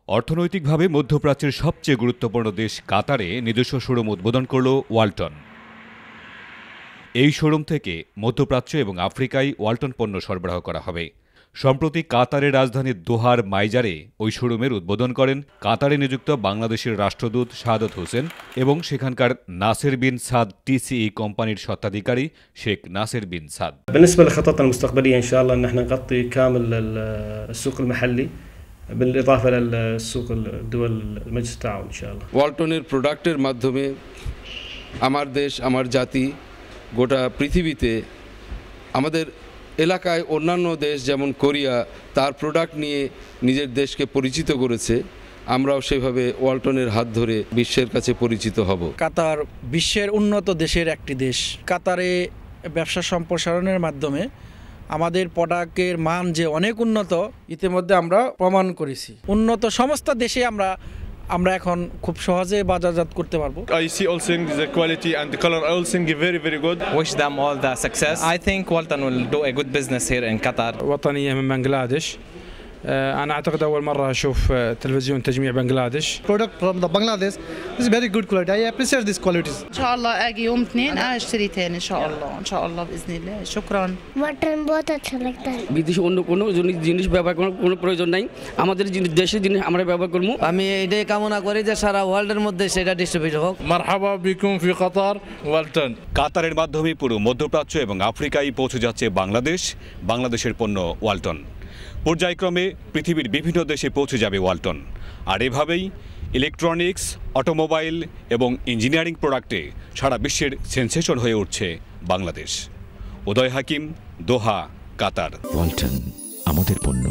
অর্থনৈতিকভাবে মধ্যপ্রাচ্যের সবচেয়ে গুরুত্বপূর্ণ দেশ কাতারে নিজস্ব শোরুম উদ্বোধন করল ওয়ালটন। এই শোরুম থেকে মধ্যপ্রাচ্য এবং আফ্রিকায় ওয়ালটন পণ্য সরবরাহ করা হবে। সম্প্রতি কাতারের রাজধানী দোহার মাইজারে ওই শোরুমের উদ্বোধন করেন কাতারে নিযুক্ত বাংলাদেশের রাষ্ট্রদূত শাহাদত হোসেন এবং সেখানকার নাসের বিন সাদ টিসিই কোম্পানির স্বত্বাধিকারী শেখ নাসের বিন সাদ। بالنسبة لخططنا المستقبلية إن شاء الله إن احنا نغطي كامل السوق المحلي بالإضافة للسوق الدول المجلس التعاون إن شاء الله. ওয়ালটনের প্রোডাক্টের মাধ্যমে আমার দেশ, আমার জাতি গোটা পৃথিবীতে আমাদের এলাকায় অন্যান্য দেশ যেমন কোরিয়া তার প্রোডাক্ট নিয়ে নিজের দেশকে পরিচিত করেছে, আমরাও সেভাবে ওয়ালটনের হাত ধরে বিশ্বের কাছে পরিচিত হব। কাতার বিশ্বের উন্নত দেশের একটি দেশ। কাতারে ব্যবসা সম্প্রসারণের মাধ্যমে আমাদের প্রোডাক্টের মান যে অনেক উন্নত ইতিমধ্যে আমরা প্রমাণ করেছি। উন্নত সমস্ত দেশে আমরা এখন খুব সহজে বাজারজাত করতে পারবো। I see all things, the quality and the color, all things very very good. Wish them all the success. I think Walton will do a good business here in Qatar. وطنية من بنغلاديش. أنا أعتقد أول مرة أشوف تلفزيون تجميع بنغلاديش. Product from the Bangladesh is very good quality. I appreciate these qualities. إن شاء الله أجي يوم 2 أشتري تاني إن شاء الله إن شاء الله بإذن الله. شكرا. Mutton বহুত আচ্ছা লাগতা है। বিদেশি অন্য কোনো জিনিস ব্যবহার করার কোনো প্রয়োজন নাই, আমাদের দেশের জিনিস আমরা ব্যবহার করব। আমি এটাই কামনা করি যে সারা ওয়ার্ল্ডের মধ্যে সেটা ডিস্ট্রিবিউট হোক। মারহাবা বিকুম ফি কাতার ওয়ালটন। কাতারের মাধ্যমে পুরো মধ্যপ্রাচ্য এবং আফ্রিকায় পৌঁছে যাচ্ছে বাংলাদেশের পণ্য ওয়ালটন। পর্যায়ক্রমে পৃথিবীর বিভিন্ন দেশে পৌঁছে যাবে ওয়ালটন। আর এভাবেই ইলেকট্রনিক্স, অটোমোবাইল এবং ইঞ্জিনিয়ারিং প্রোডাক্টে সারা বিশ্বের সেন্সেশন হয়ে উঠছে বাংলাদেশ। উদয় হাকিম, দোহা, কাতার। ওয়ালটন, আমাদের পণ্য।